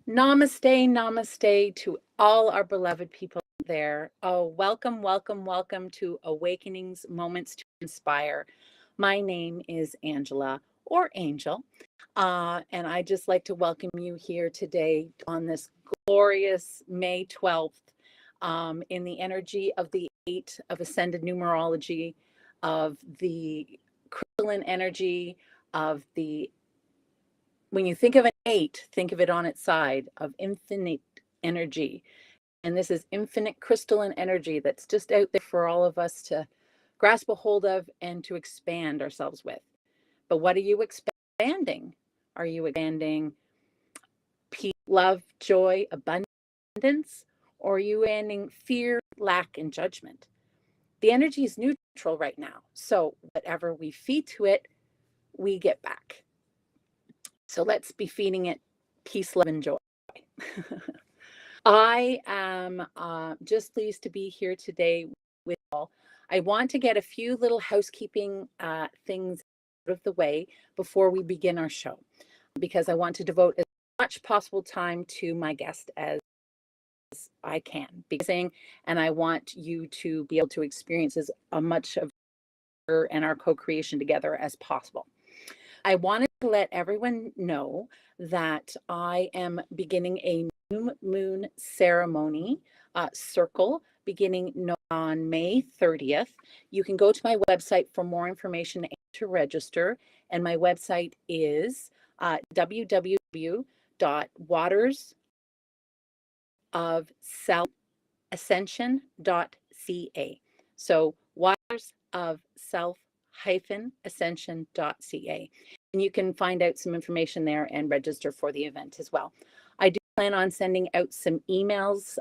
Namaste, namaste to all our beloved people there. Oh, welcome, welcome, welcome to Awakenings Moments to Inspire. My name is Angela or Angel, and I just like to welcome you here today on this glorious May 12th in the energy of the 8 of Ascended Numerology, of the crystalline energy of the when you think of an 8, think of it on its side of infinite energy. And this is infinite crystalline energy that's just out there for all of us to grasp a hold of and to expand ourselves with. But what are you expanding? Are you expanding peace, love, joy, abundance? Or are you expanding fear, lack, and judgment? The energy is neutral right now. So whatever we feed to it, we get back. So let's be feeding it peace, love, and joy. I am just pleased to be here today with all. I want to get a few little housekeeping things out of the way before we begin our show, because I want to devote as much possible time to my guest as I can. And I want you to be able to experience as much of her and our co-creation together as possible. I wanted to let everyone know that I am beginning a new moon ceremony circle beginning on May 30th. You can go to my website for more information and to register. And my website is www.watersofselfascension.ca. So watersofself-ascension.ca. And you can find out some information there and register for the event as well. I do plan on sending out some emails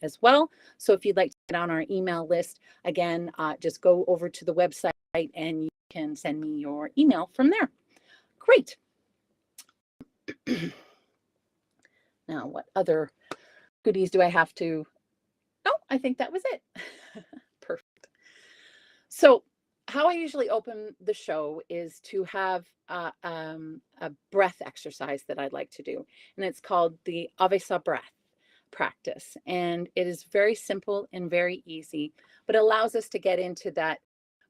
as well. So if you'd like to get on our email list, again, just go over to the website and you can send me your email from there. Great. Now, what other goodies do I have to? Oh, I think that was it. Perfect. So how I usually open the show is to have a breath exercise that I'd like to do. And it's called the Avesa breath practice. And it is very simple and very easy, but it allows us to get into that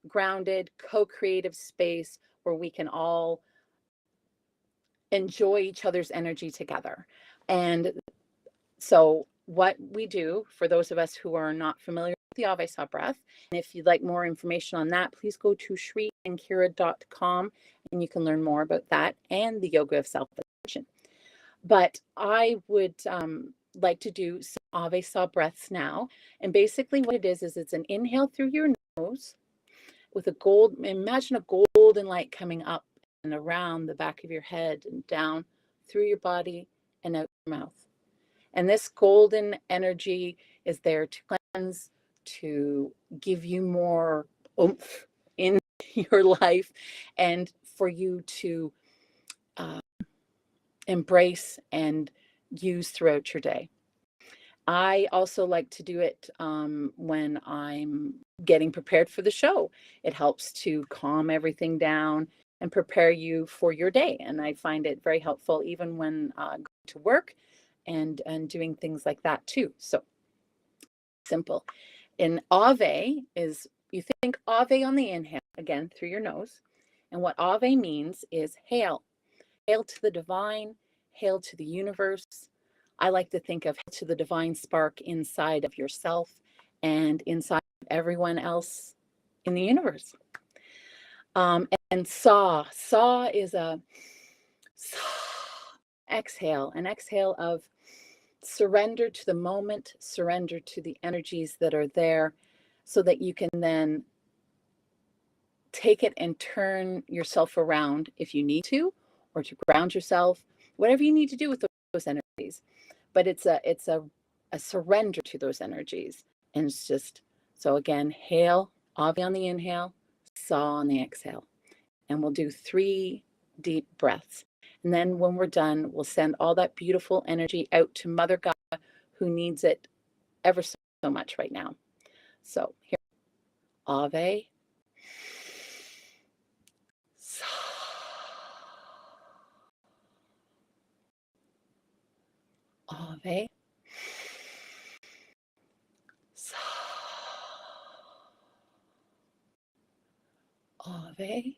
grounded, co-creative space where we can all enjoy each other's energy together. And so what we do, for those of us who are not familiar with the Avesa breath, and if you'd like more information on that, please go to shriankira.com and you can learn more about that and the Yoga of Self Ascension. But I would like to do some Avesa breaths now. And basically what it is it's an inhale through your nose with imagine a golden light coming up and around the back of your head and down through your body and out your mouth. And this golden energy is there to cleanse, to give you more oomph in your life, and for you to embrace and use throughout your day. I also like to do it when I'm getting prepared for the show. It helps to calm everything down and prepare you for your day. And I find it very helpful even when going to work and doing things like that too. So simple. In Ave is, you think Ave on the inhale, again, through your nose. And what Ave means is hail. Hail to the divine, hail to the universe. I like to think of to the divine spark inside of yourself and inside of everyone else in the universe. And Sa is a exhale, an exhale of surrender to the moment, surrender to the energies that are there, so that you can then take it and turn yourself around if you need to, or to ground yourself, whatever you need to do with those energies. But it's a surrender to those energies. And it's just, so again, hail, Avi on the inhale, Sa on the exhale. And we'll do 3 deep breaths. And then when we're done, we'll send all that beautiful energy out to Mother Gaia, who needs it ever so much right now. So here, Ave, Ave. Ave.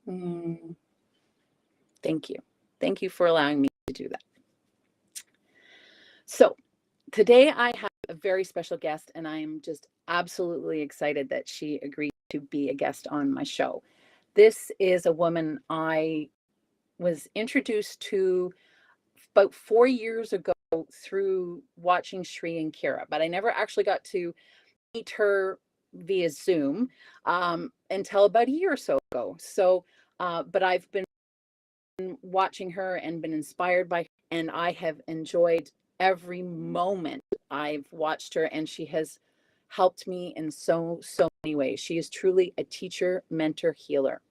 Mm. Thank you. Thank you for allowing me to do that. So today I have a very special guest, and I am just absolutely excited that she agreed to be a guest on my show. This is a woman I was introduced to about 4 years ago through watching Shri and Kira, but I never actually got to meet her via Zoom until about a year or so ago. So, but I've been watching her and been inspired by her, and I have enjoyed every moment I've watched her, and she has helped me in so many ways. She is truly a teacher, mentor, healer.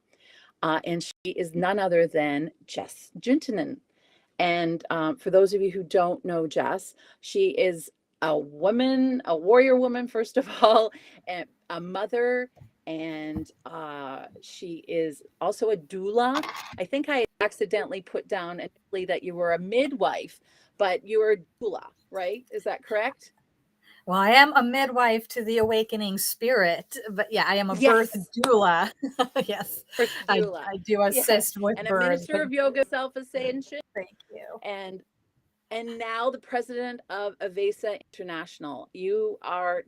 And she is none other than Jess Juntunen. And for those of you who don't know Jess, she is a woman, a warrior woman, first of all, and a mother, and she is also a doula. I think I accidentally put down initially that you were a midwife, but you were a doula, right? Is that correct? Well, I am a midwife to the awakening spirit, but yeah, I am a birth Yes. doula. Yes, Birth doula. I do Yes. assist with And a births. minister of Yoga of Self Ascension. Thank you. And now the president of Avesa International. You are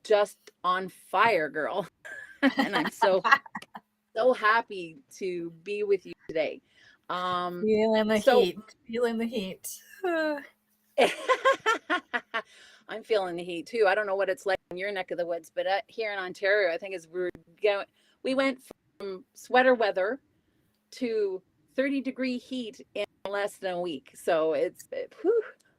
just on fire, girl. And I'm so happy to be with you today. Feeling the So heat. Feeling the heat. I'm feeling the heat too. I don't know what it's like in your neck of the woods, but here in Ontario, I think we went from sweater weather to 30-degree heat in less than a week. So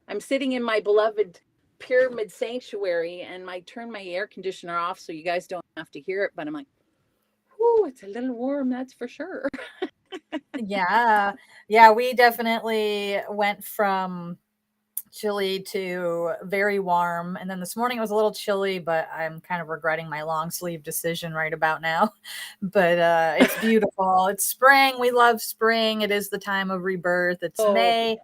I'm sitting in my beloved pyramid sanctuary, and I turn my air conditioner off so you guys don't have to hear it. But I'm like, whew, it's a little warm, that's for sure. Yeah. Yeah, we definitely went from chilly to very warm. And then this morning it was a little chilly, but I'm kind of regretting my long sleeve decision right about now. But it's beautiful. It's spring. We love spring. It is the time of rebirth. It's May.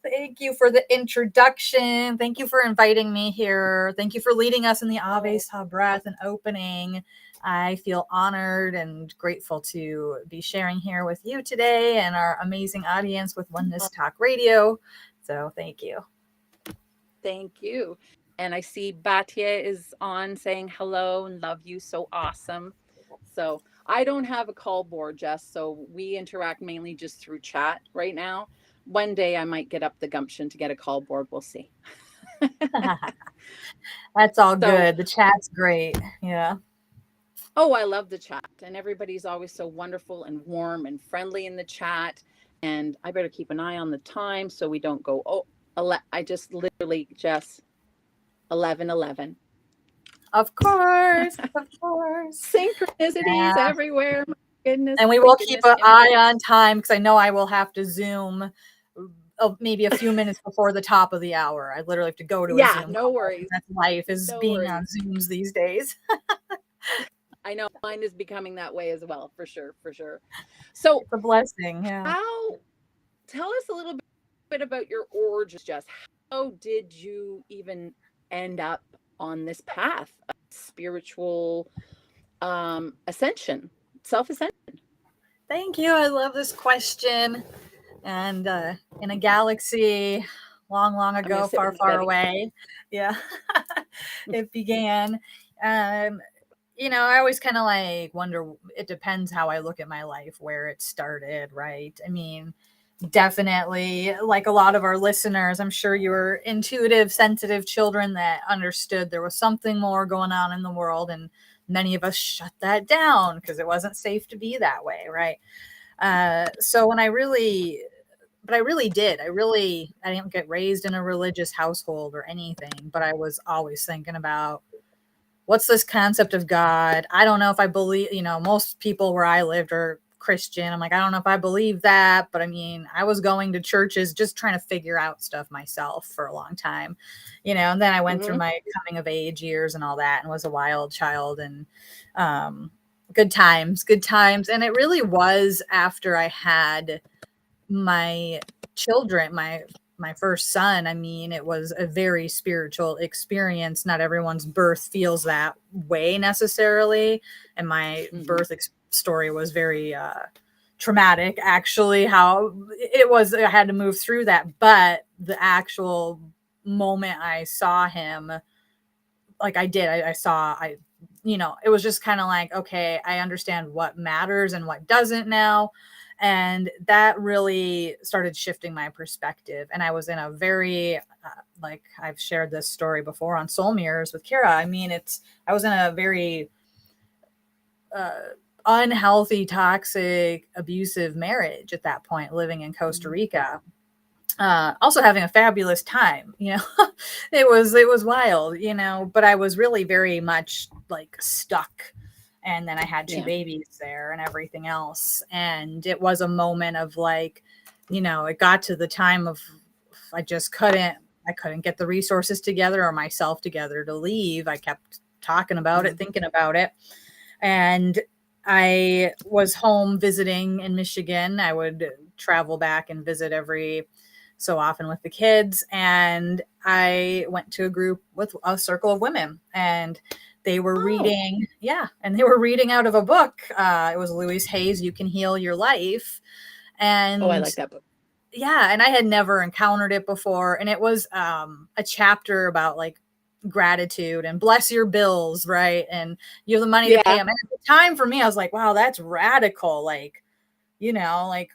Thank you for the introduction. Thank you for inviting me here. Thank you for leading us in the Avesa breath and opening. I feel honored and grateful to be sharing here with you today and our amazing audience with Oneness Talk Radio. So thank you. Thank you. And I see Batya is on saying hello and love you. So awesome. So I don't have a call board, Jess. So we interact mainly just through chat right now. One day I might get up the gumption to get a call board. We'll see. That's all good. The chat's great. Yeah. Oh, I love the chat. And everybody's always so wonderful and warm and friendly in the chat. And I better keep an eye on the time so we don't go, I just literally, Jess, 11:11. Of course. Of course. Synchronicities everywhere. My goodness. And we will keep an eye on time because I know I will have to Zoom maybe a few minutes before the top of the hour. I literally have to go to a Zoom. No worries. That's life is being on Zooms these days. I know mine is becoming that way as well, for sure. So it's a blessing. Yeah. Tell us a little bit about your origins, Jess. How did you even end up on this path of spiritual ascension, self-ascension? Thank you. I love this question. And in a galaxy long ago, far away, yeah, it began. I always kind of like wonder, it depends how I look at my life, where it started, right? I mean, definitely, like a lot of our listeners, I'm sure you were intuitive, sensitive children that understood there was something more going on in the world, and many of us shut that down because it wasn't safe to be that way, right? So when I really did. I didn't get raised in a religious household or anything, but I was always thinking about, what's this concept of God? I don't know if I believe, most people where I lived are Christian. I'm like, I don't know if I believe that, but I mean, I was going to churches just trying to figure out stuff myself for a long time, and then I went through my coming of age years and all that and was a wild child, and good times. And it really was after I had my children, my first son. I mean, it was a very spiritual experience. Not everyone's birth feels that way necessarily. And my birth story was very traumatic, actually, how it was. I had to move through that. But the actual moment I saw him, like I did, it was just kind of like, okay, I understand what matters and what doesn't now. And that really started shifting my perspective. And I was in a very, like I've shared this story before on Soul Mirrors with Kira. I mean, I was in a very unhealthy, toxic, abusive marriage at that point, living in Costa Rica. Also having a fabulous time, it was wild, but I was really very much like stuck. And then I had two babies there and everything else. And it was a moment of like, it got to the time of, I couldn't get the resources together or myself together to leave. I kept talking about it, thinking about it. And I was home visiting in Michigan. I would travel back and visit every so often with the kids. And I went to a group with a circle of women, and they were reading. Yeah. And they were reading out of a book. It was Louise Hay's You Can Heal Your Life. And I like that book. Yeah. And I had never encountered it before. And it was a chapter about like gratitude and bless your bills. Right. And you have the money to pay them. And at the time for me, I was like, wow, that's radical. Like, like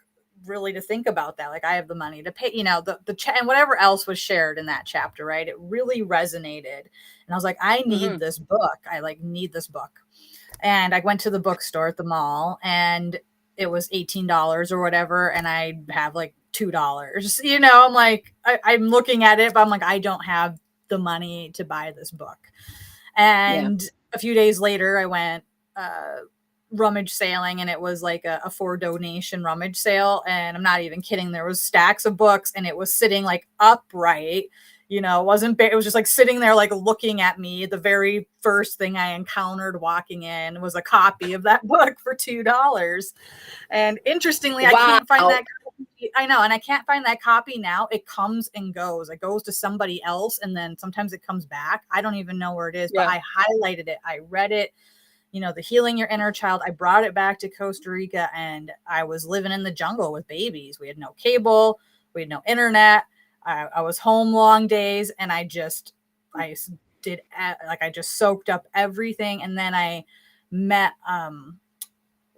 really to think about that. Like I have the money to pay, and whatever else was shared in that chapter, right? It really resonated. And I was like, I need this book. I need this book. And I went to the bookstore at the mall, and it was $18 or whatever. And I have like $2, I'm like, I'm looking at it, but I'm like, I don't have the money to buy this book. And a few days later I went, rummage sailing, and it was like a for donation rummage sale, and I'm not even kidding, there was stacks of books, and it was sitting like upright, it was just like sitting there like looking at me. The very first thing I encountered walking in was a copy of that book for $2. And interestingly, I can't find that copy. I know, and I can't find that copy now. It comes and goes. It goes to somebody else, and then sometimes it comes back. I don't even know where it is, but I highlighted it, I read it. The Healing Your Inner Child. I brought it back to Costa Rica, and I was living in the jungle with babies. We had no cable. We had no internet. I was home long days, and I just soaked up everything. And then I met,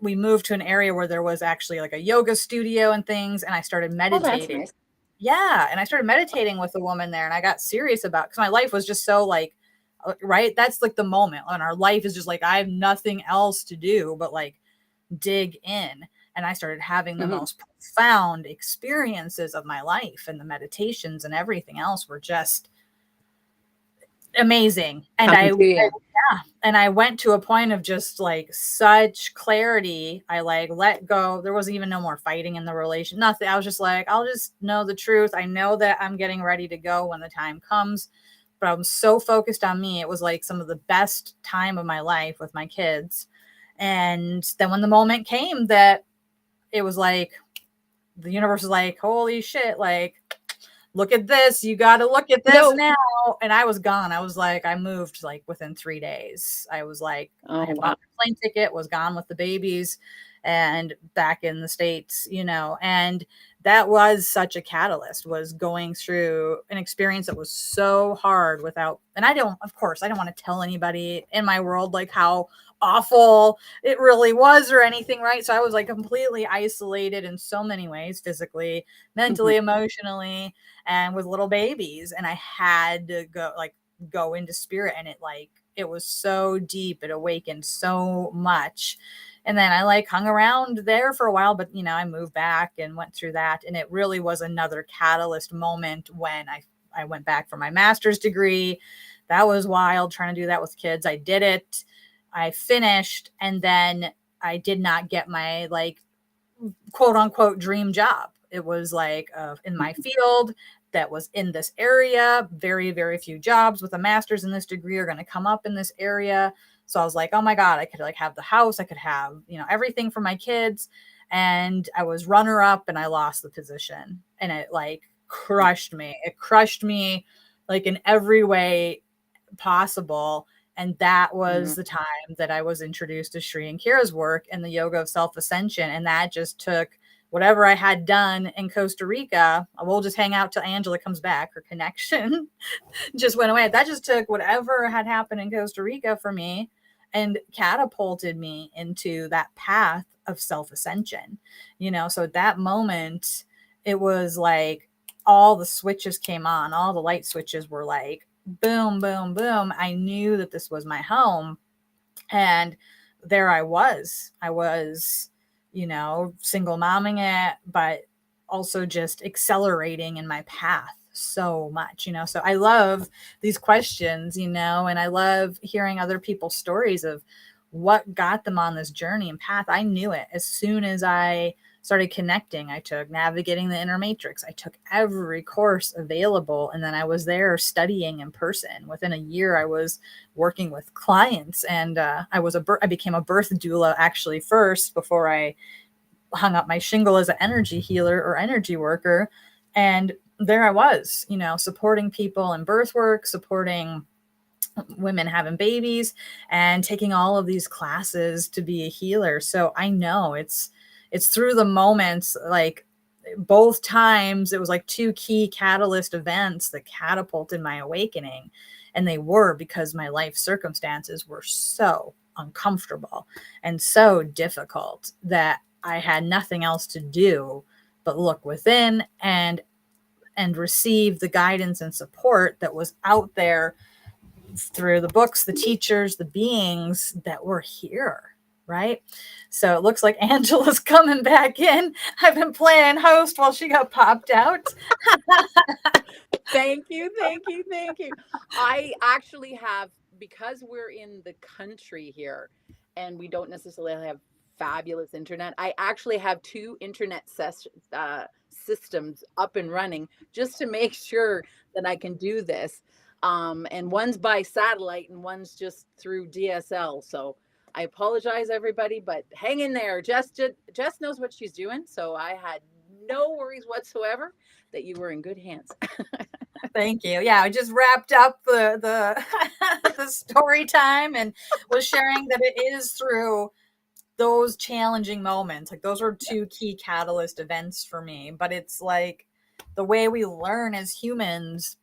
we moved to an area where there was actually like a yoga studio and things. And I started meditating. Nice. Yeah. And I started meditating with a woman there, and I got serious about, because my life was just so like, right. That's like the moment when our life is just like, I have nothing else to do but like dig in. And I started having the most profound experiences of my life, and the meditations and everything else were just amazing. And I went to a point of just like such clarity. I like let go. There wasn't even no more fighting in the relation. Nothing. I was just like, I'll just know the truth. I know that I'm getting ready to go when the time comes. But I'm so focused on me. It was like some of the best time of my life with my kids. And then when the moment came that it was like, the universe was like, holy shit, like, look at this. You got to look at this now. And I was gone. I was like, I moved like within 3 days. I was like, I had bought a plane ticket, was gone with the babies and back in the States, and that was such a catalyst, was going through an experience that was so hard and I don't want to tell anybody in my world like how awful it really was or anything, right? So I was like completely isolated in so many ways, physically, mentally, emotionally, and with little babies. And I had to go into spirit, and it was so deep. It awakened so much. And then I like hung around there for a while, but I moved back and went through that. And it really was another catalyst moment when I went back for my master's degree. That was wild, trying to do that with kids. I did it. I finished, and then I did not get my quote unquote dream job. It was like in my field that was in this area. Very, very few jobs with a master's in this degree are going to come up in this area. So I was like, oh my God, I could like have the house, I could have, everything for my kids. And I was runner up and I lost the position. And it like crushed me. It crushed me like in every way possible. And that was the time that I was introduced to Shri and Kira's work and the Yoga of Self Ascension. And that just took whatever I had done in Costa Rica. We'll just hang out till Angela comes back. Her connection just went away. That just took whatever had happened in Costa Rica for me and catapulted me into that path of self ascension. So at that moment, it was like all the switches came on, all the light switches were like, boom, boom, boom. I knew that this was my home. And there I was, single momming it, but also just accelerating in my path so much, so I love these questions, and I love hearing other people's stories of what got them on this journey and path. I knew it as soon as I started connecting. I took Navigating the Inner Matrix. I took every course available. And then I was there studying in person. Within a year, I was working with clients, and I became a birth doula actually first before I hung up my shingle as an energy healer or energy worker. And there I was, supporting people in birth work, supporting women having babies, and taking all of these classes to be a healer. So I know it's through the moments, like both times it was like two key catalyst events that catapulted my awakening. And they were because my life circumstances were so uncomfortable and so difficult that I had nothing else to do but look within and receive the guidance and support that was out there through the books, the teachers, the beings that were here. Right. So it looks like Angela's coming back in. I've been playing host while she got popped out. Thank you. I actually have, because we're in the country here and we don't necessarily have fabulous internet, I actually have two internet systems up and running just to make sure that I can do this. And one's by satellite and one's just through DSL. So I apologize, everybody, but hang in there. Jess knows what she's doing. So I had no worries whatsoever that you were in good hands. Thank you. Yeah, I just wrapped up the the story time and was sharing that it is through those challenging moments. Like those are two key catalyst events for me. But it's like the way we learn as humans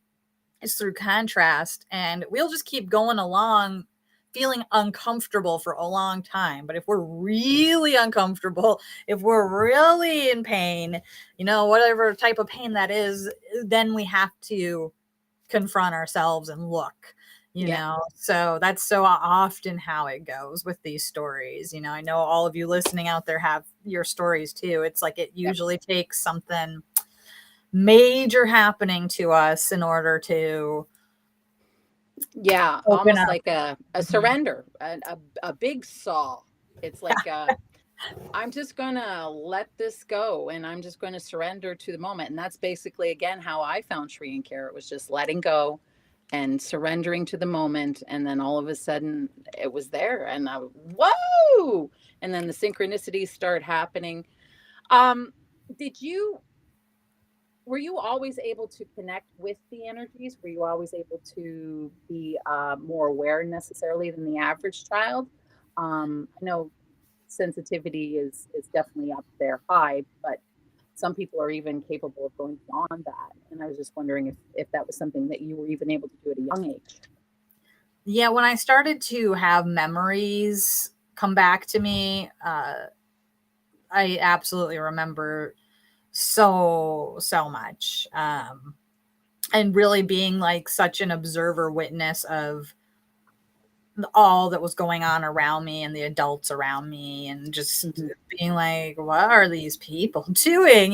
is through contrast, and we'll just keep going along feeling uncomfortable for a long time. But if we're really uncomfortable, if we're really in pain, whatever type of pain that is, then we have to confront ourselves and look, so that's so often how it goes with these stories. I know all of you listening out there have your stories too. It's like it usually takes something major happening to us in order to almost up. like a surrender, a big saw. It's like I'm just gonna let this go and I'm just going to surrender to the moment. And that's basically again how I found Shri and Kara. It was just letting go and surrendering to the moment, and then all of a sudden it was there, and whoa, and then the synchronicities start happening. Did you Were you always able to connect with the energies? Were you always able to be more aware necessarily than the average child? I know sensitivity is definitely up there high, but some people are even capable of going beyond that. And I was just wondering if that was something that you were even able to do at a young age. Yeah, when I started to have memories come back to me, I absolutely remember so much. And really being like such an observer witness of all that was going on around me and the adults around me, and just being like, what are these people doing?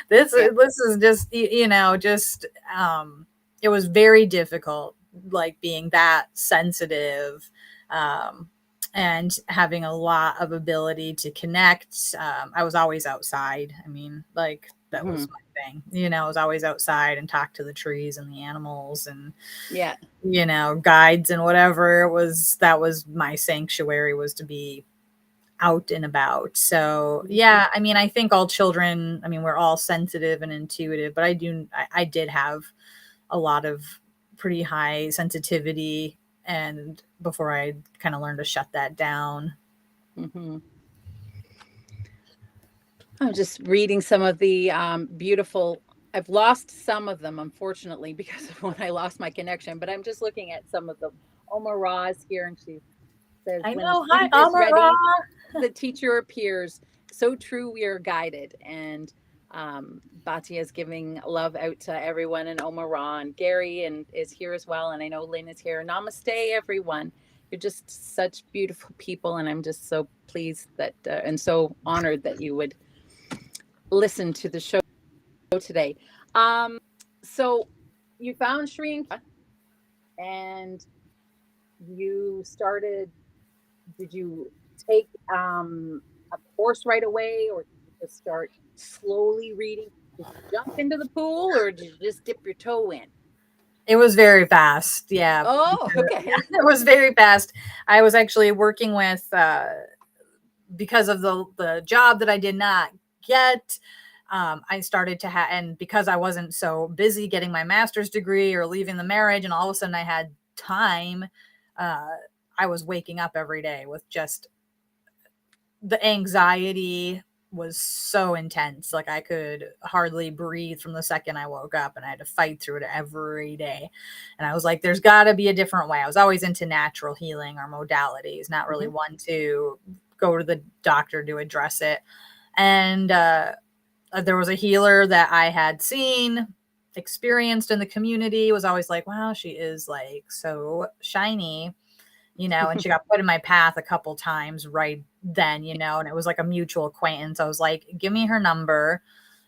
This is just, it was very difficult, like being that sensitive, and having a lot of ability to connect. I was always outside. I mean, like that was my thing. You know, I was always outside and talked to the trees and the animals and you know, guides and whatever it was. That was my sanctuary, was to be out and about. So yeah, I mean, I think all children, I mean, we're all sensitive and intuitive, but I did have a lot of pretty high sensitivity, and before I kind of learned to shut that down. I'm just reading some of the beautiful. I've lost some of them, unfortunately, because of when I lost my connection. But I'm just looking at some of them. Oma Ra is here, and she says, I "When the know. Hi, student is Amara. ready, the teacher appears. So true, we are guided." And Batia is giving love out to everyone, and Oma Ra and Gary and is here as well. And I know Lynn is here. Namaste, everyone. You're just such beautiful people, and I'm just so pleased that and so honored that you would listen to the show today. So you found Sri and you started, did you take a course right away, or did you just start slowly reading? Did you jump into the pool, or did you just dip your toe in? It was very fast. Yeah. Oh, okay. It was very fast. I was actually working with, because of the job that I did not get, I started to have, and because I wasn't so busy getting my master's degree or leaving the marriage, and all of a sudden I had time, I was waking up every day with just the anxiety was so intense. Like I could hardly breathe from the second I woke up, and I had to fight through it every day. And I was like, there's got to be a different way. I was always into natural healing or modalities, not really one to go to the doctor to address it. And there was a healer that I had seen, experienced in the community, was always like, wow, she is like so shiny, you know, and she got put in my path a couple times right then, you know, and it was like a mutual acquaintance. I was like, give me her number,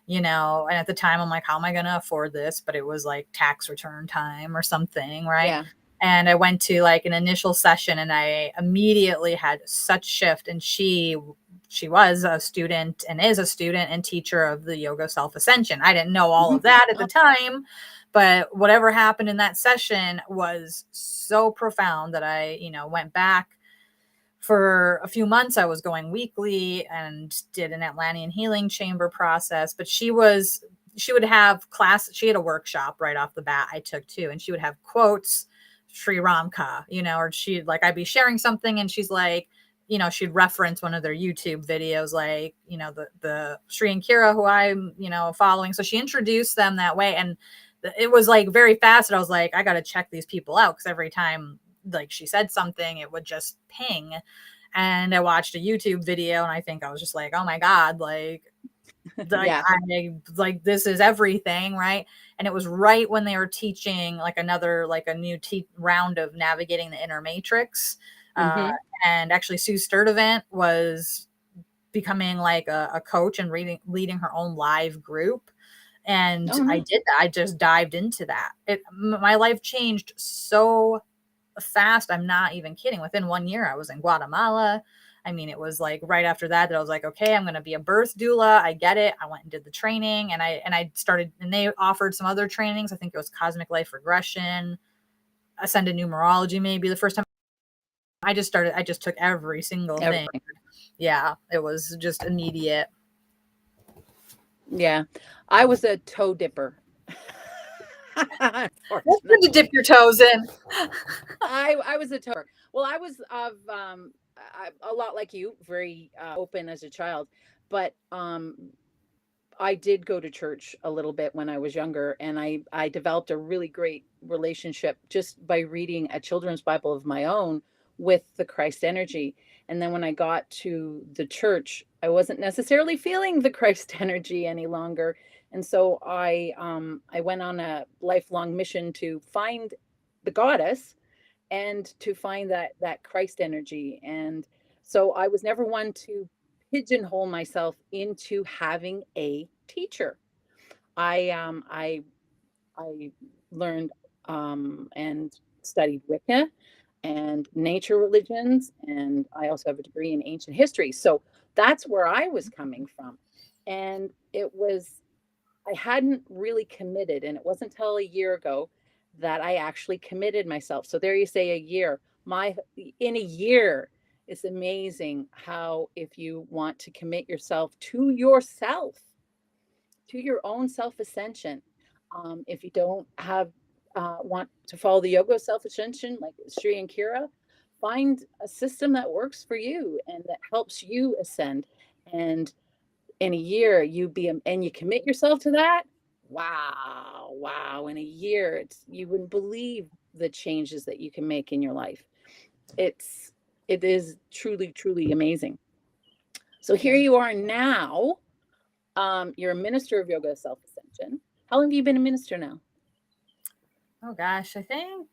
you know, and at the time I'm like, how am I going to afford this? But it was like tax return time or something, right? Yeah. And I went to like an initial session, and I immediately had such shift. And she was a student and is a student and teacher of the Yoga of Self Ascension. I didn't know all of that at the time, but whatever happened in that session was so profound that I, you know, went back for a few months. I was going weekly and did an Atlantean healing chamber process, but she would have class. She had a workshop right off the bat I took too. And she would have quotes, Sri Ramka, you know, or she'd like, I'd be sharing something and she's like, you know, she'd reference one of their YouTube videos, like, you know, the Sri and Kira who I'm, you know, following. So she introduced them that way. And it was like very fast. And I was like, I got to check these people out. Cause every time like she said something, it would just ping. And I watched a YouTube video and I think I was just like, oh my God, like like this is everything, right? And it was right when they were teaching like a new round of navigating the inner matrix. And actually Sue Sturdivant was becoming like a coach and leading her own live group. And I did that. I just dived into that. My life changed so fast. I'm not even kidding. Within 1 year, I was in Guatemala. I mean, it was like right after that I was like, okay, I'm going to be a birth doula. I get it. I went and did the training, and I started, and they offered some other trainings. I think it was cosmic life regression, ascended numerology. Maybe the first time I just took every single thing. Yeah. It was just immediate. Yeah. I was a toe dipper. That's good to dip your toes in. I was a toe. Well, I was of a lot like you, very open as a child, but I did go to church a little bit when I was younger, and I developed a really great relationship just by reading a children's Bible of my own with the Christ energy. And then when I got to the church, I wasn't necessarily feeling the Christ energy any longer. And so I went on a lifelong mission to find the goddess and to find that Christ energy. And so I was never one to pigeonhole myself into having a teacher. I learned and studied Wicca. and nature religions. And I also have a degree in ancient history. So that's where I was coming from. And I hadn't really committed. And it wasn't until a year ago that I actually committed myself. So there you say a year. In a year, it's amazing how, if you want to commit yourself to yourself, to your own self ascension, if you don't want to follow the Yoga of Self Ascension like Sri and Kira, find a system that works for you and that helps you ascend. And in a year, and you commit yourself to that. Wow. In a year, you wouldn't believe the changes that you can make in your life. It is truly, truly amazing. So here you are now. You're a minister of Yoga Self Ascension. How long have you been a minister now? Oh gosh, I think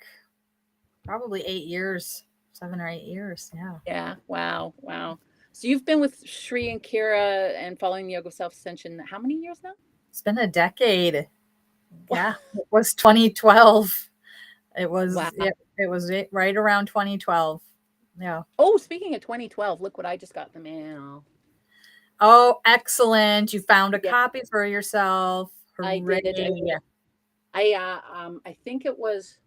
probably 8 years, 7 or 8 years. Yeah. Yeah. Wow. So you've been with Sri and Kira and following the Yoga Self Ascension how many years now? It's been a decade. Yeah. It was 2012. It was wow. it was right around 2012. Yeah. Oh, speaking of 2012, look what I just got in the mail. Oh, excellent. You found a copy for yourself. Hooray. I did. I think it was,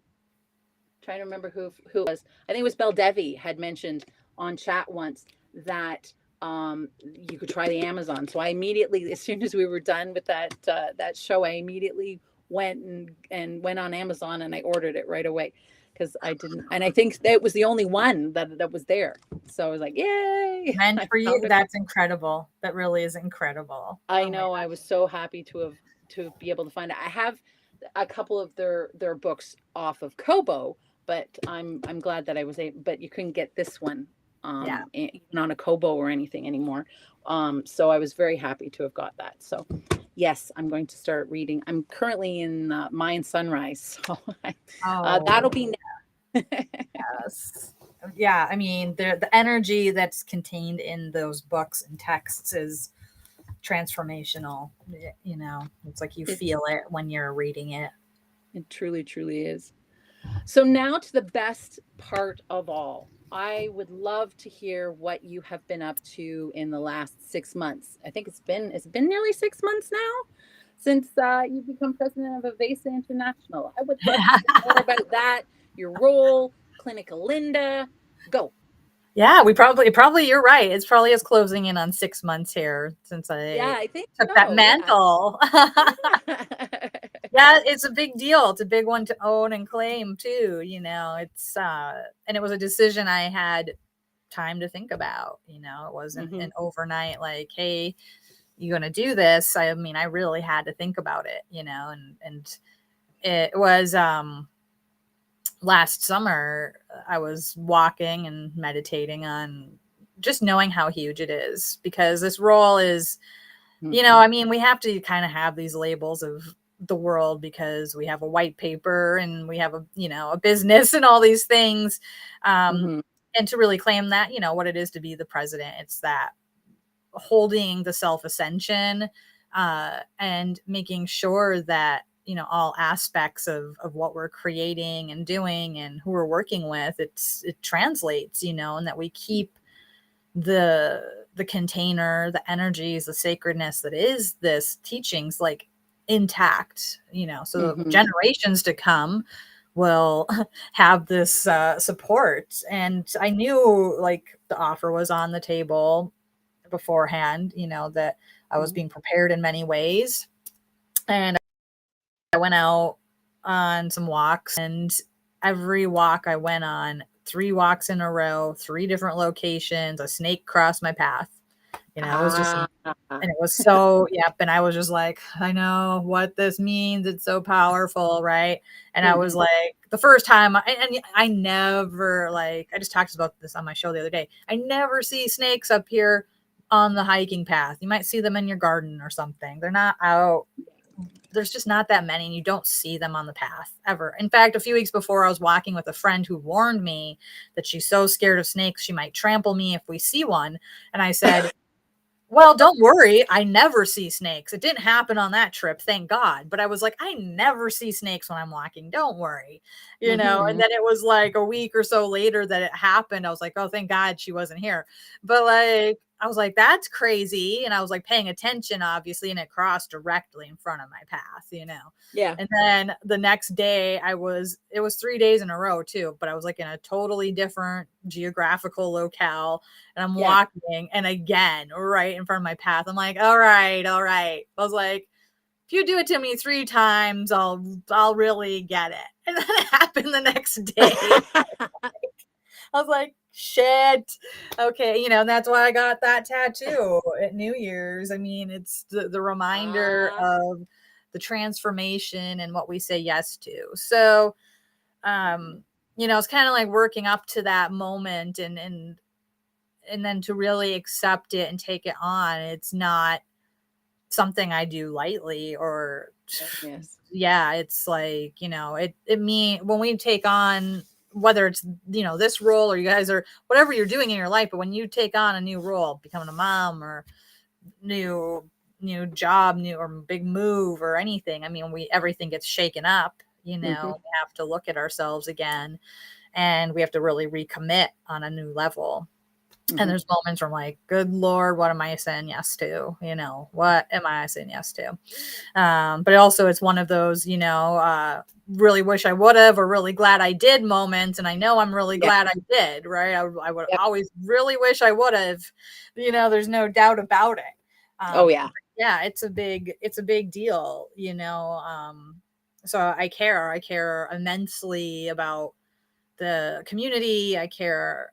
trying to remember who it was. I think it was Belle Devi had mentioned on chat once that you could try the Amazon. So I immediately, as soon as we were done with that show, I immediately went went on Amazon and I ordered it right away, because I didn't, and I think that was the only one that was there. So I was like, yay! Meant for you. That's incredible. That really is incredible. I know. I was so happy to be able to find it. I have a couple of their books off of Kobo, but I'm glad that I was able. But you couldn't get this one even on a Kobo or anything anymore. So I was very happy to have got that. So yes, I'm going to start reading. I'm currently in Mayan Sunrise, so that'll be next. Yes. Yeah, I mean, the energy that's contained in those books and texts is transformational. You know, it's like you feel it when you're reading it. It truly, truly is. So now to the best part of all. I would love to hear what you have been up to in the last 6 months. I think it's been nearly 6 months now since you've become president of Avesa International. I would love to hear more about that, your role, Clinical Linda. Go. Yeah, probably you're right. It's probably us closing in on 6 months here since I think took that mantle. Yeah, it's a big deal. It's a big one to own and claim too. You know, it's and it was a decision I had time to think about. You know, it wasn't an overnight like, hey, you're gonna do this. I mean, I really had to think about it. You know, and it was last summer I was walking and meditating on just knowing how huge it is, because this role is, you know, I mean, we have to kind of have these labels of the world because we have a white paper and we have a business and all these things. And to really claim that, you know, what it is to be the president, it's that holding the self ascension and making sure that, you know, all aspects of what we're creating and doing and who we're working with, it translates, you know, and that we keep the container, the energies, the sacredness that is this teachings like intact, you know, so generations to come will have this support. And I knew like the offer was on the table beforehand, you know, that I was being prepared in many ways. And I went out on some walks, and every walk I went on, 3 walks in a row, 3 different locations, a snake crossed my path. You know, it was just, and it was so, yep. And I was just like, I know what this means. It's so powerful. Right. And I was like, the first time, and I never, like, I just talked about this on my show the other day. I never see snakes up here on the hiking path. You might see them in your garden or something. They're not out. There's just not that many, and you don't see them on the path ever. In fact, a few weeks before, I was walking with a friend who warned me that she's so scared of snakes, she might trample me if we see one. And I said, Well, don't worry, I never see snakes. It didn't happen on that trip, thank God. But I was like, I never see snakes when I'm walking. Don't worry. And Mm-hmm. then it was like a week or so later that it happened. I was like, oh, thank God she wasn't here. But like, I was like, that's crazy. And I was like paying attention, obviously, and it crossed directly in front of my path. Yeah. And then the next day it was 3 days in a row too, but I was like in a totally different geographical locale, and I'm walking, and again, right in front of my path, I'm like, all right. I was like, if you do it to me 3 times, I'll really get it. And then it happened the next day. I was like, shit. Okay. And that's why I got that tattoo at New Year's. I mean, it's the reminder of the transformation and what we say yes to. So, it's kind of like working up to that moment, and then to really accept it and take it on. It's not something I do lightly, or Yes. yeah, it's like, it mean when we take on, whether it's, this role, or you guys are whatever you're doing in your life, but when you take on a new role, becoming a mom, or new job, new or big move, or anything, I mean, everything gets shaken up. We have to look at ourselves again, and we have to really recommit on a new level. And there's moments where I'm like, good Lord, what am I saying yes to? What am I saying yes to? But also it's one of those, really wish I would have, or really glad I did moments. And I know I'm really glad I did, right? I would always really wish I would have, there's no doubt about it. Oh yeah. Yeah, it's a big deal, so I care immensely about the community. I care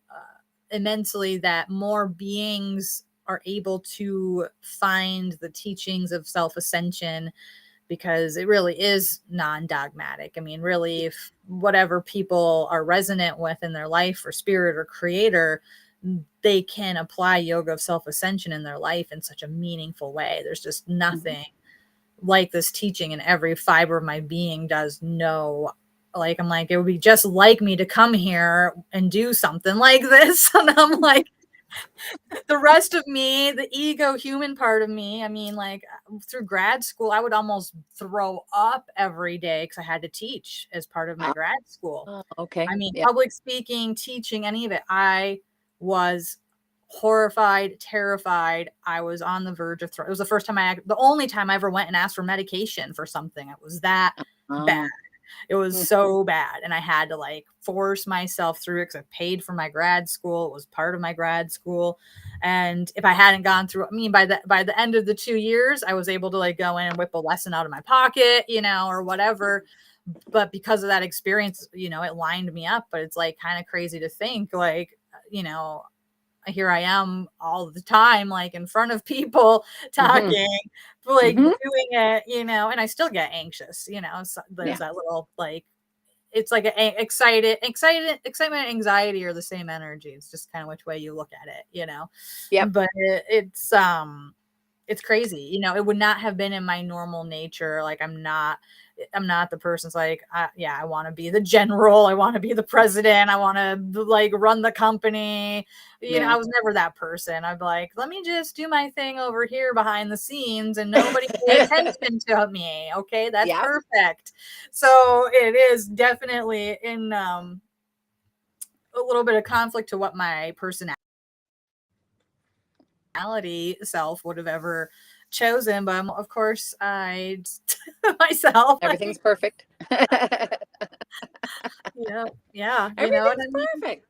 immensely that more beings are able to find the teachings of self ascension, because it really is non-dogmatic. I mean, really, if whatever people are resonant with in their life, or spirit, or creator, they can apply yoga of self ascension in their life in such a meaningful way. There's just nothing like this teaching, and every fiber of my being does know, like, I'm like, it would be just like me to come here and do something like this. And I'm like, the rest of me, the ego human part of me, I mean, like, through grad school, I would almost throw up every day because I had to teach as part of my grad school. Okay. I mean, Yeah. public speaking, teaching, any of it, I was horrified, terrified. I was on the verge of it was the only time I ever went and asked for medication for something. It was that bad. It was so bad. And I had to like force myself through it because I paid for my grad school. It was part of my grad school. And if I hadn't gone through, I mean, by the end of the 2 years, I was able to like go in and whip a lesson out of my pocket, or whatever. But because of that experience, it lined me up. But it's like kind of crazy to think, like, here I am all the time, like in front of people talking, like doing it, and I still get anxious, so there's that little, like, it's like excitement, anxiety are the same energy. It's just kind of which way you look at it. Yep. But it's crazy. It would not have been in my normal nature. Like, I'm not the person's like, I want to be the general. I want to be the president. I want to like run the company. I was never that person. I'd be like, let me just do my thing over here behind the scenes and nobody pay attention to me. Okay. That's perfect. So it is definitely in, a little bit of conflict to what my personality self would have ever chosen, but of course I myself, Everything's perfect. yeah, Everything's perfect.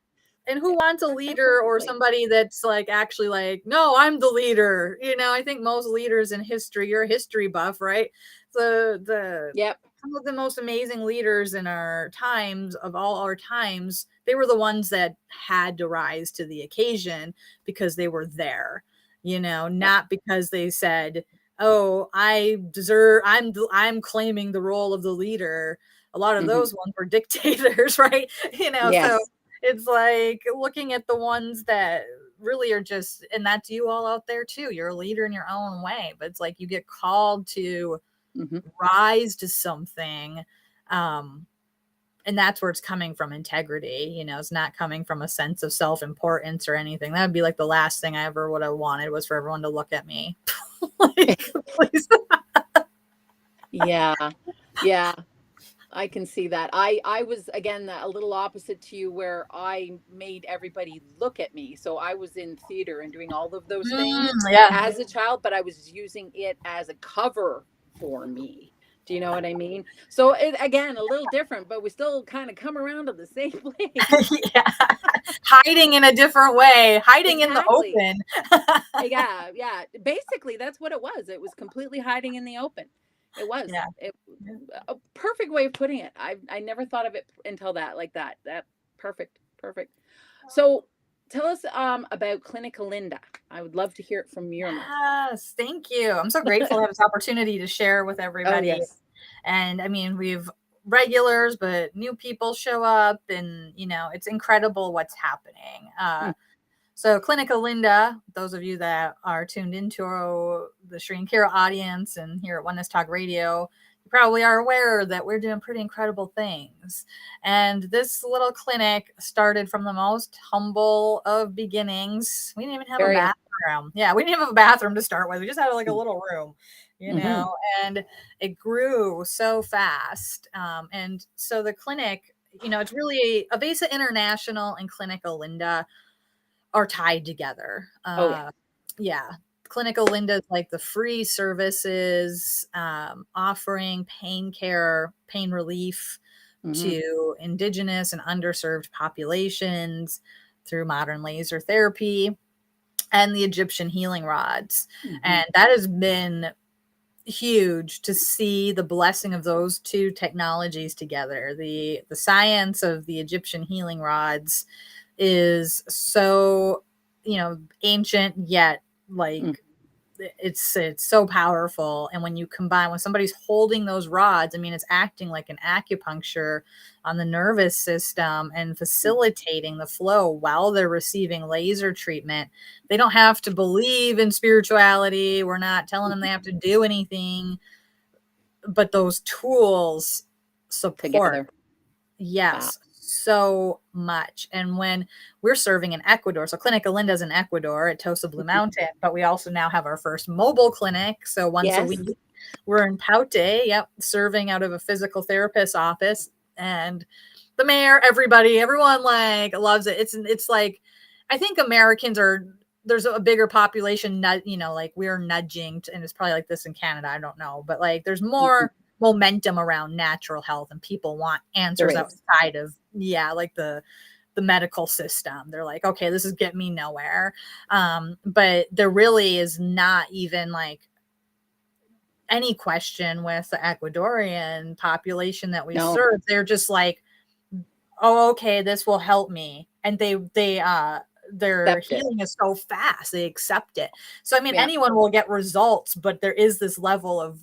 and who wants a leader or somebody that's like actually like, no, I'm the leader. I think most leaders in history, you're a history buff, right? Some of the most amazing leaders in our times, of all our times, they were the ones that had to rise to the occasion because they were there, not because they said, oh, I'm claiming the role of the leader. A lot of those ones were dictators, right? So it's like looking at the ones that really are just, and that's you all out there too. You're a leader in your own way, but it's like you get called to rise to something, and that's where it's coming from, integrity. You know, it's not coming from a sense of self-importance or anything. That would be like the last thing I ever would have wanted, was for everyone to look at me. Like, please. Yeah. Yeah. I can see that. I was, again, a little opposite to you, where I made everybody look at me. So I was in theater and doing all of those things Yeah. as a child, but I was using it as a cover for me. Do you know what I mean? So it, again, a little different, but we still kind of come around to the same place. Yeah. Hiding in a different way, hiding in the Exactly. open. Yeah, yeah. Basically, that's what it was. It was completely hiding in the open. It was. Yeah. It, a perfect way of putting it. I never thought of it until that, like that. That perfect, perfect. So tell us about Clinical Linda. I would love to hear it from your mouth. Yes, thank you. I'm so grateful to have this opportunity to share with Oh everybody. yes. And I mean, we've regulars, but new people show up, and you know, it's incredible what's happening. Mm. So Clinical Linda, those of you that are tuned into the Sri and Kira audience and here at Oneness Talk Radio, you probably are aware that we're doing pretty incredible things. And this little clinic started from the most humble of beginnings. We didn't even have a Very. bathroom. Yeah, we didn't even have a bathroom to start with. We just had like a little room, you Mm-hmm. know, and it grew so fast. And so the clinic, you know, it's really Avesa International and Clinical Linda are tied together. Oh yeah. Yeah. Clinical Linda is like the free services, offering pain care, pain relief Mm-hmm. to indigenous and underserved populations through modern laser therapy and the Egyptian healing rods. Mm-hmm. And that has been huge to see the blessing of those two technologies together. The science of the Egyptian healing rods is so, you know, ancient, yet Mm. like it's so powerful. And when you combine, when somebody's holding those rods, I mean, it's acting like an acupuncture on the nervous system and facilitating the flow while they're receiving laser treatment. They don't have to believe in spirituality. We're not telling them they have to do anything, but those tools support. Together. Wow. Yes, so much. And when we're serving in Ecuador, so Clinic Linda's in Ecuador at Tosa Blue Mountain, but we also now have our first mobile clinic. So once a Yes. week, we're in Paute, yep, serving out of a physical therapist's office. And the mayor, everyone like loves it. It's like, I think Americans are, there's a bigger population, you know, like we're nudging, and it's probably like this in Canada, I don't know, but like there's Mm-hmm. more momentum around natural health, and people want There answers is. outside of, yeah, like the medical system. They're like, okay, this is getting me nowhere. But there really is not even like any question with the Ecuadorian population that we No. serve. They're just like, oh, okay, this will help me. And their Accept it. healing is so fast. They accept it. So I mean, Yeah. anyone will get results, but there is this level of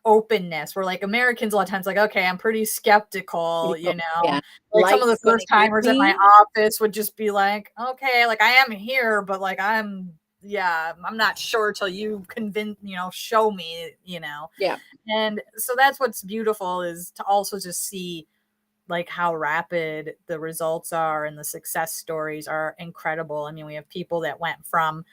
openness where like Americans a lot of times like, okay, I'm pretty skeptical, you know, Yeah. like some of the Light's gonna first hit timers at my me. office would just be like, okay, like I am here, but like I'm not sure till you convince, you know, show me, you know. Yeah. And so that's what's beautiful, is to also just see like how rapid the results are, and the success stories are incredible. I mean, we have people that went from,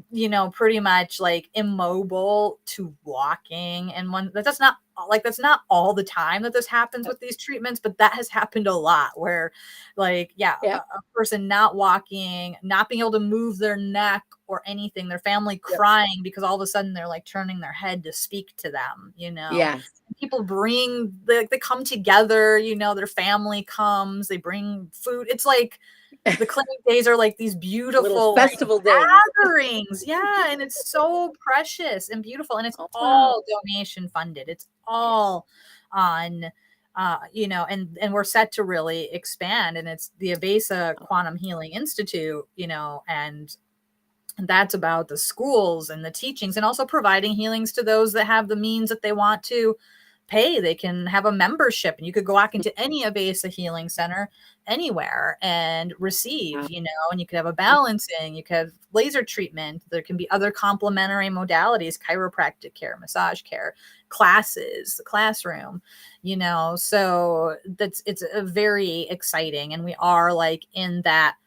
you know, pretty much like immobile to walking. And one that's not like, that's not all the time that this happens with these treatments, but that has happened a lot where like, yeah, Yeah. a person not walking, not being able to move their neck or anything, their family Yep. crying because all of a sudden they're like turning their head to speak to them, you know. Yes. People bring, they come together, you know, their family comes, they bring food. It's like the clinic days are like these Little beautiful like festival days. gatherings. Yeah. And it's so precious and beautiful. And it's Oh wow. all donation funded. It's all on, you know, and we're set to really expand. And it's the Avesa Quantum Healing Institute, you know, and that's about the schools and the teachings, and also providing healings to those that have the means that they want to pay. They can have a membership, and you could go walk into any Avesa healing center anywhere and Wow. receive, you know, and you could have a balancing, you could have laser treatment. There can be other complementary modalities, chiropractic care, massage care, classes, the classroom, so it's a very exciting, and we are like in that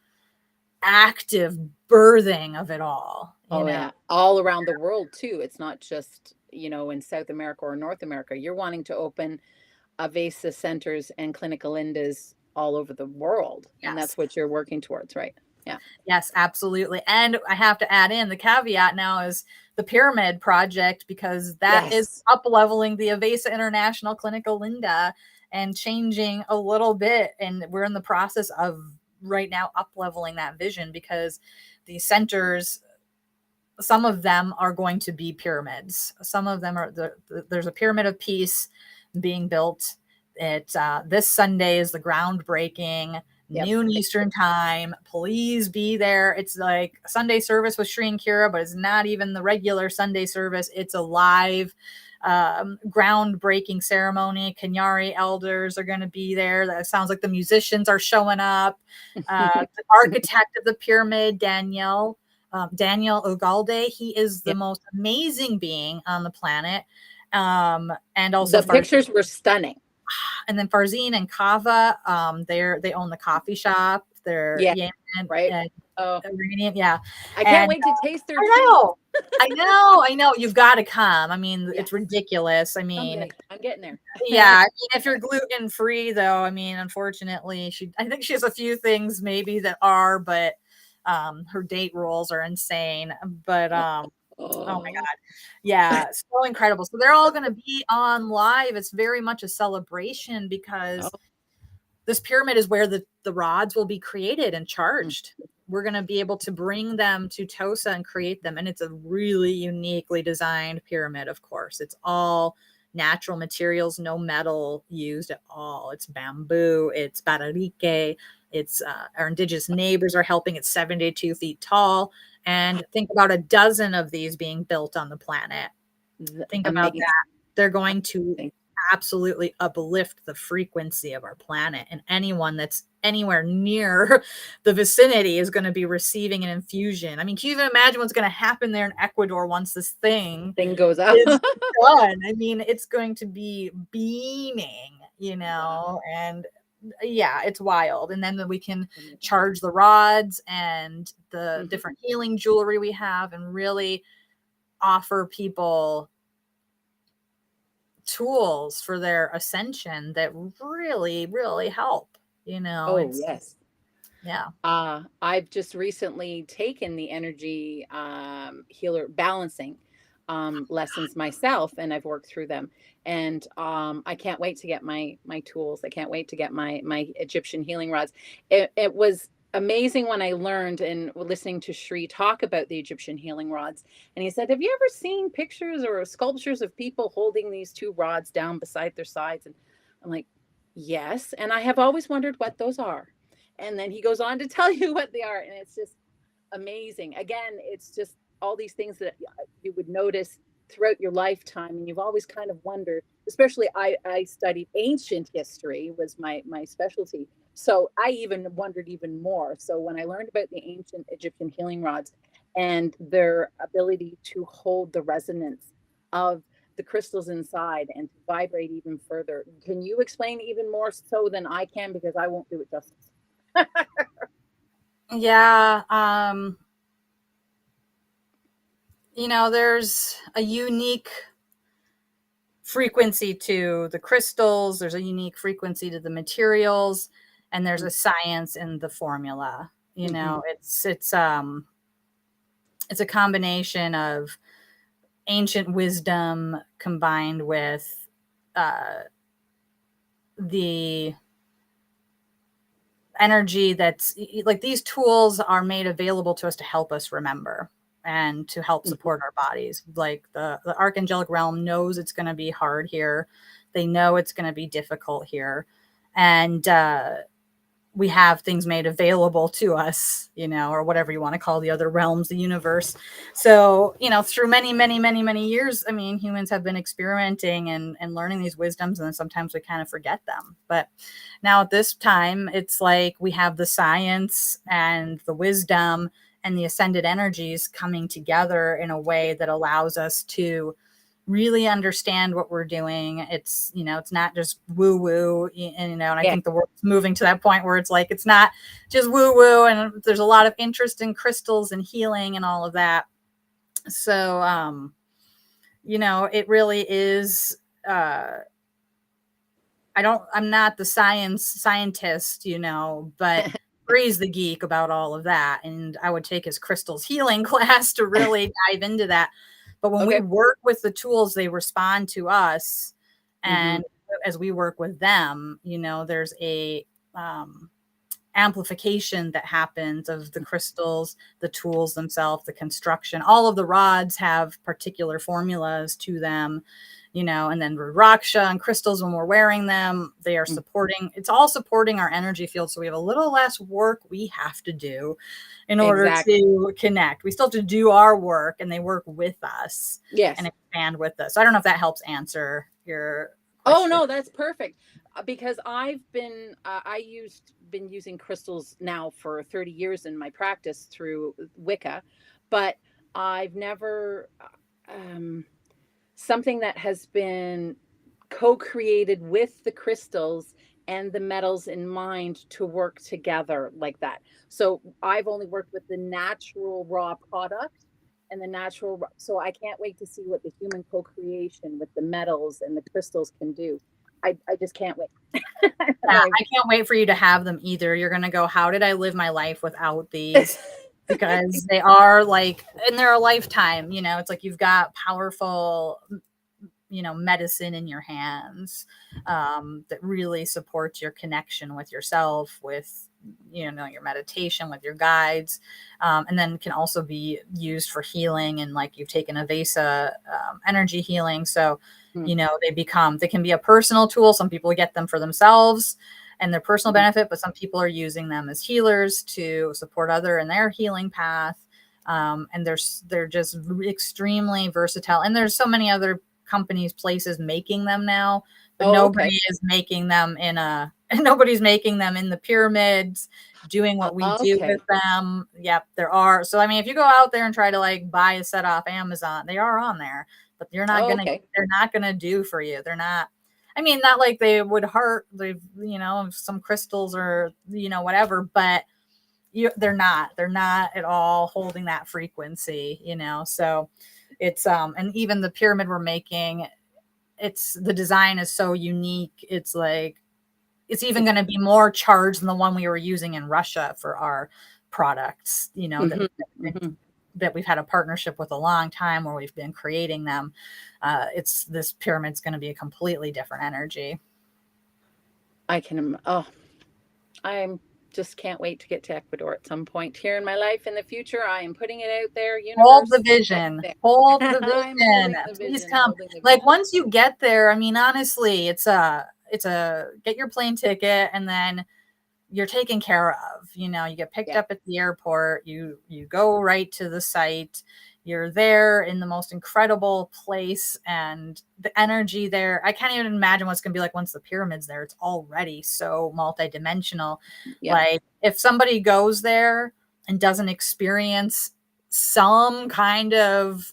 active birthing of it all. Yeah, all around the world too. It's not just, in South America or North America. You're wanting to open Avesa centers and clinical Lindas all over the world. Yes. And that's what you're working towards, right? Yeah. Yes, absolutely. And I have to add in the caveat now is the pyramid project, because that is up leveling the Avesa International Clinical Linda and changing a little bit. And we're in the process of right now up leveling that vision, because the centers, some of them are going to be pyramids. Some of them are there's a pyramid of peace being built. This Sunday is the groundbreaking. Noon Eastern time. Please be there. It's like a Sunday service with Shri and Kira, but it's not even the regular Sunday service. It's a live groundbreaking ceremony. Kenyari elders are going to be there. That sounds like the musicians are showing up. The architect of the pyramid, Daniel Ugalde, he is the most amazing being on the planet. And also the pictures were stunning. And then Farzine and Kava, they own the coffee shop. They're Yemen, right? Iranian, yeah. I can't wait to taste their I know. You've got to come. I mean, it's ridiculous. I mean, I'm getting there. Yeah, I mean, if you're gluten free, though, I mean, unfortunately, I think she has a few things maybe that are, but her date rules are insane. But oh my God. Yeah. So incredible. So they're all going to be on live. It's very much a celebration, because this pyramid is where the rods will be created and charged. We're going to be able to bring them to Tosa and create them. And it's a really uniquely designed pyramid, of course. It's all natural materials, no metal used at all. It's bamboo, it's bararique, it's our indigenous neighbors are helping. It's 72 feet tall. And think about a dozen of these being built on the planet. Think about that. They're going to absolutely uplift the frequency of our planet, and anyone that's anywhere near the vicinity is going to be receiving an infusion. I mean, can you even imagine what's going to happen there in Ecuador once this thing goes up? Is done? I mean, it's going to be beaming, and yeah, it's wild. And then we can charge the rods and the different healing jewelry we have, and really offer people tools for their ascension that really, really help. Yes. Yeah. I've just recently taken the energy healer balancing lessons myself, and I've worked through them. And I can't wait to get my tools. I can't wait to get my Egyptian healing rods. It was amazing when I learned and listening to Shri talk about the Egyptian healing rods. And he said, have you ever seen pictures or sculptures of people holding these two rods down beside their sides? And I'm like, yes. And I have always wondered what those are. And then he goes on to tell you what they are. And it's just amazing. Again, it's just all these things that you would notice throughout your lifetime. And you've always kind of wondered, especially I studied ancient history, was my specialty. So I even wondered even more. So when I learned about the ancient Egyptian healing rods and their ability to hold the resonance of the crystals inside and to vibrate even further, can you explain even more so than I can, because I won't do it justice? Yeah. There's a unique frequency to the crystals. There's a unique frequency to the materials, and there's a science in the formula. It's a combination of ancient wisdom combined with the energy that's like, these tools are made available to us to help us remember and to help support our bodies. Like the archangelic realm knows it's going to be hard here. They know it's going to be difficult here. And we have things made available to us, or whatever you want to call the other realms, the universe. So, through many, many, many, many years, I mean, humans have been experimenting and learning these wisdoms, and then sometimes we kind of forget them. But now at this time, it's like we have the science and the wisdom and the ascended energies coming together in a way that allows us to really understand what we're doing. It's, it's not just woo woo, and I think the world's moving to that point where it's like, it's not just woo woo, and there's a lot of interest in crystals and healing and all of that. So, it really is, I'm not the scientist, but Bree's the geek about all of that. And I would take his crystals healing class to really dive into that. But when we work with the tools, they respond to us. And as we work with them, there's a amplification that happens of the crystals, the tools themselves, the construction. All of the rods have particular formulas to them, and then Rudraksha and crystals, when we're wearing them, they are supporting, it's all supporting our energy field. So we have a little less work we have to do in order to connect. We still have to do our work, and they work with us and expand with us. So I don't know if that helps answer your question. Oh, no, that's perfect. Because I've been using crystals now for 30 years in my practice through Wicca, but I've never, something that has been co-created with the crystals and the metals in mind to work together like that. So I've only worked with the natural raw product and the natural. So I can't wait to see what the human co-creation with the metals and the crystals can do. I just can't wait. Yeah, I can't wait for you to have them either. You're going to go, how did I live my life without these? Because they are like, and they're a lifetime, it's like you've got powerful, medicine in your hands that really supports your connection with yourself, with, your meditation, with your guides. And then can also be used for healing. And like you've taken Avesa energy healing. So, they can be a personal tool. Some people get them for themselves and their personal benefit, but some people are using them as healers to support other in their healing path. And they're just extremely versatile. And there's so many other companies, places making them now, but nobody is making them nobody's making them in the pyramids, doing what we do with them. Yep, there are. So, I mean, if you go out there and try to like buy a set off Amazon, they are on there, but they're not going to do for you. They're not, I mean, not like they would hurt, some crystals or, whatever, but they're not at all holding that frequency, so it's, and even the pyramid we're making, the design is so unique. It's like, it's even going to be more charged than the one we were using in Russia for our products, that we've had a partnership with a long time where we've been creating them. This pyramid's going to be a completely different energy. I'm just can't wait to get to Ecuador at some point here in my life in the future. I am putting it out there. Hold the vision. Hold the vision. Please come. Like once you get there, I mean, honestly, it's a get your plane ticket and then you're taken care of. You get picked up at the airport. You go right to the site. You're there in the most incredible place, and the energy there, I can't even imagine what's going to be like once the pyramid's there. It's already so multidimensional. Like if somebody goes there and doesn't experience some kind of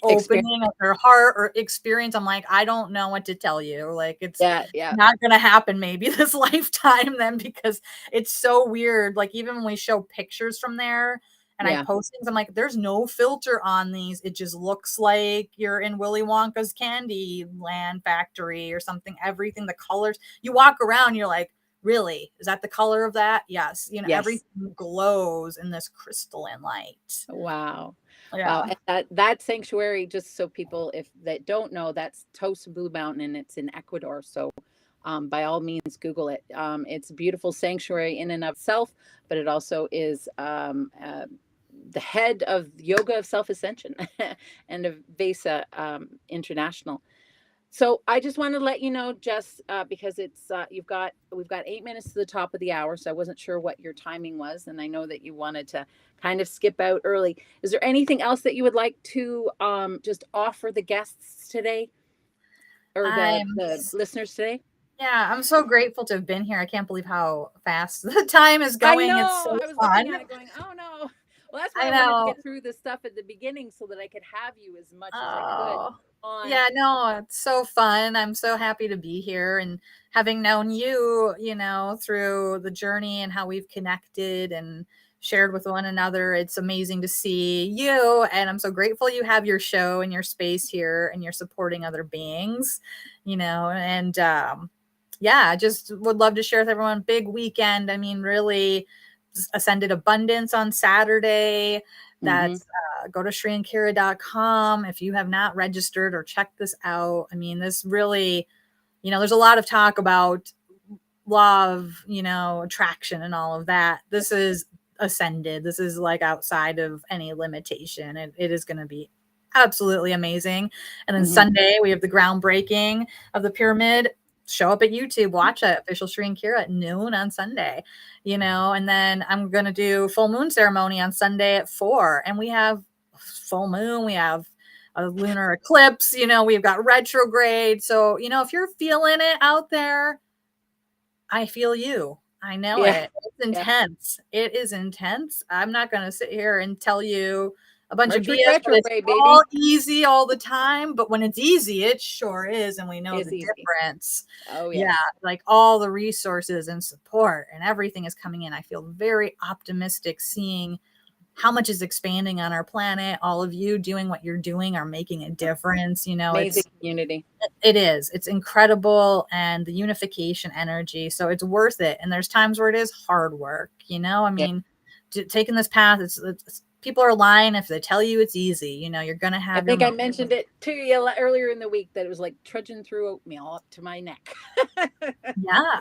opening of their heart or experience, I'm like, I don't know what to tell you. Like it's not going to happen maybe this lifetime then, because it's so weird. Like even when we show pictures from there, and I post things, I'm like, there's no filter on these. It just looks like you're in Willy Wonka's candy land factory or something. Everything, the colors, you walk around, you're like, really? Is that the color of that? Yes. Everything glows in this crystalline light. Wow. Yeah. Wow. And that sanctuary, just so people if that don't know, that's Tosa Blue Mountain, and it's in Ecuador. So by all means, Google it. It's a beautiful sanctuary in and of itself, but it also is the head of Yoga of Self Ascension and Avesa International. So I just wanted to let you know, Jess, because it's we've got 8 minutes to the top of the hour, so I wasn't sure what your timing was, and I know that you wanted to kind of skip out early. Is there anything else that you would like to just offer the guests today, or the listeners today? Yeah, I'm so grateful to have been here. I can't believe how fast the time is going. I know. It's so I was fun. looking at it going, oh no. Well, that's why I I wanted to know. get through this stuff at the beginning so that I could have you as much as I could Oh, on. yeah, no, it's so fun. I'm so happy to be here, and having known you, through the journey and how we've connected and shared with one another. It's amazing to see you, and I'm so grateful you have your show and your space here and you're supporting other beings, and yeah, I just would love to share with everyone. Big weekend. I mean, really ascended abundance on Saturday. That's go to shriankira.com if you have not registered or checked this out. I mean, this really, there's a lot of talk about love, attraction and all of that. This is ascended. This is like outside of any limitation. It is going to be absolutely amazing. And then Sunday, we have the groundbreaking of the pyramid. Show up at YouTube, watch it, official Shri and Kira at noon on Sunday, and then I'm going to do full moon ceremony on Sunday at 4. And we have full moon, we have a lunar eclipse, we've got retrograde. So, if you're feeling it out there, I feel you. I know it. It's intense. It is intense. I'm not going to sit here and tell you a bunch of BS, but it's all easy all the time. But when it's easy, it sure is. And we know the difference. Oh, yes. Yeah. Like all the resources and support and everything is coming in. I feel very optimistic seeing how much is expanding on our planet. All of you doing what you're doing are making a difference. Amazing community. It is. It's incredible, and the unification energy. So it's worth it. And there's times where it is hard work. I mean, taking this path, it's people are lying if they tell you it's easy. You're gonna have. I think I mentioned it to you earlier in the week that it was like trudging through oatmeal up to my neck. Yeah,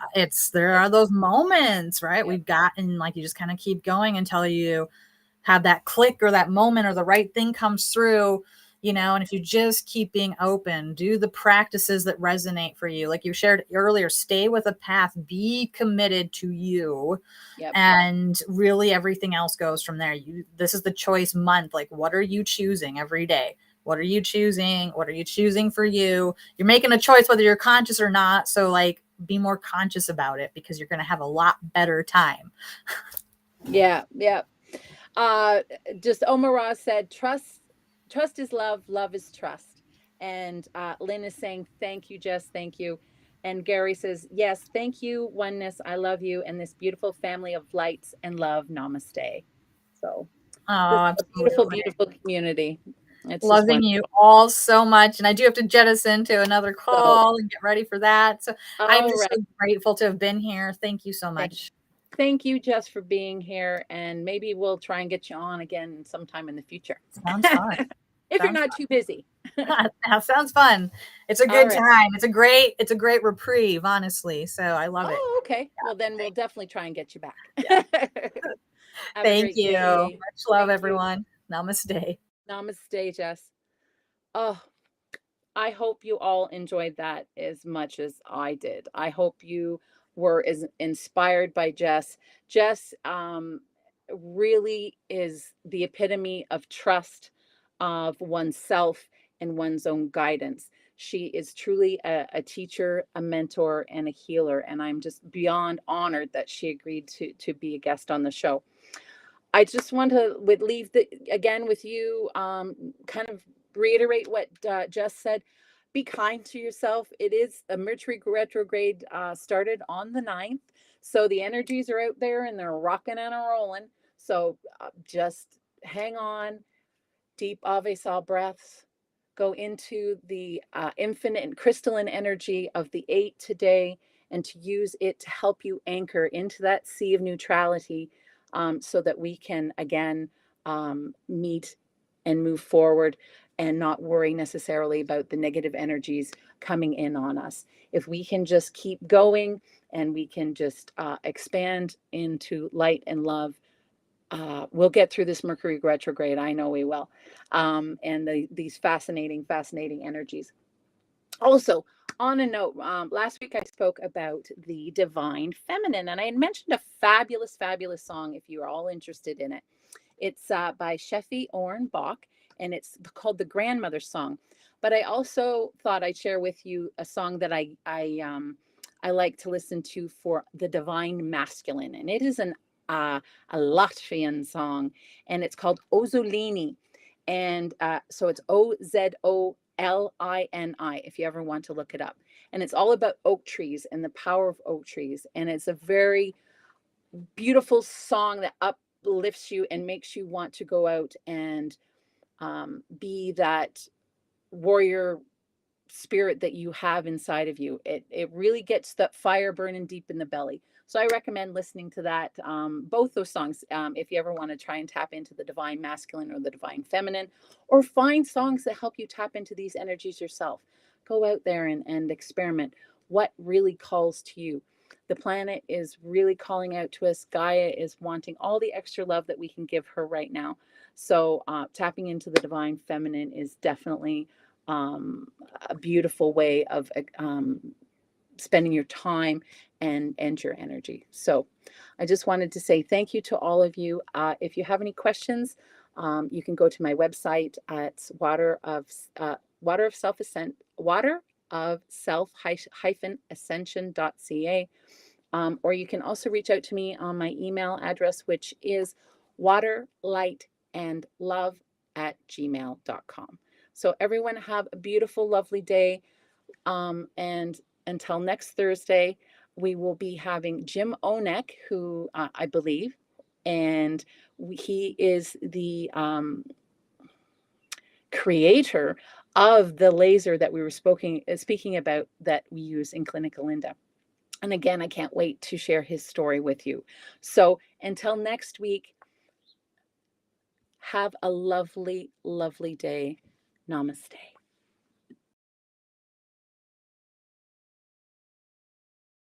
there are those moments, right? We've gotten like you just kind of keep going until you have that click or that moment or the right thing comes through, and if you just keep being open, do the practices that resonate for you. Like you shared earlier, stay with a path, be committed to you. And really everything else goes from there. This is the choice month. Like, what are you choosing every day? What are you choosing? What are you choosing for you? You're making a choice whether you're conscious or not. So like, be more conscious about it because you're going to have a lot better time. Yeah. Just Omar said, trust is love is trust. And Lynn is saying, thank you, Jess, thank you. And Gary says, yes, thank you, oneness, I love you, and this beautiful family of lights and love, namaste. So beautiful community. It's loving you all so much. And I do have to jettison to another call and get ready for that. So I'm just so grateful to have been here. Thank you so much. Thank you, Jess, for being here. And maybe we'll try and get you on again sometime in the future. Sounds fun. If you're not too busy. That sounds fun. It's a good time. It's a great reprieve, honestly. So I love it. Oh, okay. Yeah, well, then we'll definitely try and get you back. Yeah. Thank you. Much love, everyone. Namaste. Namaste, Jess. Oh, I hope you all enjoyed that as much as I did. I hope you were as inspired by Jess. Jess really is the epitome of trust of oneself and one's own guidance. She is truly a teacher, a mentor, and a healer. And I'm just beyond honored that she agreed to be a guest on the show. I just want to leave again with you, kind of reiterate what Jess said. Be kind to yourself. It is a Mercury retrograde started on the 9th. So the energies are out there and they're rocking and rolling. So just hang on, deep Avesa breaths. Go into the infinite and crystalline energy of the 8 today, and to use it to help you anchor into that sea of neutrality, so that we can again meet and move forward and not worry necessarily about the negative energies coming in on us. If we can just keep going and we can just expand into light and love, we'll get through this Mercury retrograde. I know we will. And these fascinating energies. Also, on a note, last week I spoke about the divine feminine, and I had mentioned a fabulous song if you're all interested in it. It's by Sheffy Orn Bach, and it's called the Grandmother Song. But I also thought I'd share with you a song that I like to listen to for the divine masculine, and it is an a Latvian song, and it's called Ozolini. And so it's Ozolini, if you ever want to look it up. And it's all about oak trees and the power of oak trees. And it's a very beautiful song that uplifts you and makes you want to go out and be that warrior spirit that you have inside of you. It really gets that fire burning deep in the belly. So I recommend listening to that, both those songs, if you ever want to try and tap into the divine masculine or the divine feminine, or find songs that help you tap into these energies yourself. Go out there and experiment. What really calls to you? The planet is really calling out to us. Gaia is wanting all the extra love that we can give her right now. So tapping into the divine feminine is definitely a beautiful way of spending your time and your energy. So I just wanted to say thank you to all of you. If you have any questions, you can go to my website at water of self ascension.ca. Or you can also reach out to me on my email address, which is waterlightandlove@gmail.com. So everyone have a beautiful, lovely day. And until next Thursday, we will be having Jim Onek, who I believe, and he is the creator of the laser that we were speaking about that we use in Clinical Linda. And again, I can't wait to share his story with you. So until next week, have a lovely, lovely day. Namaste.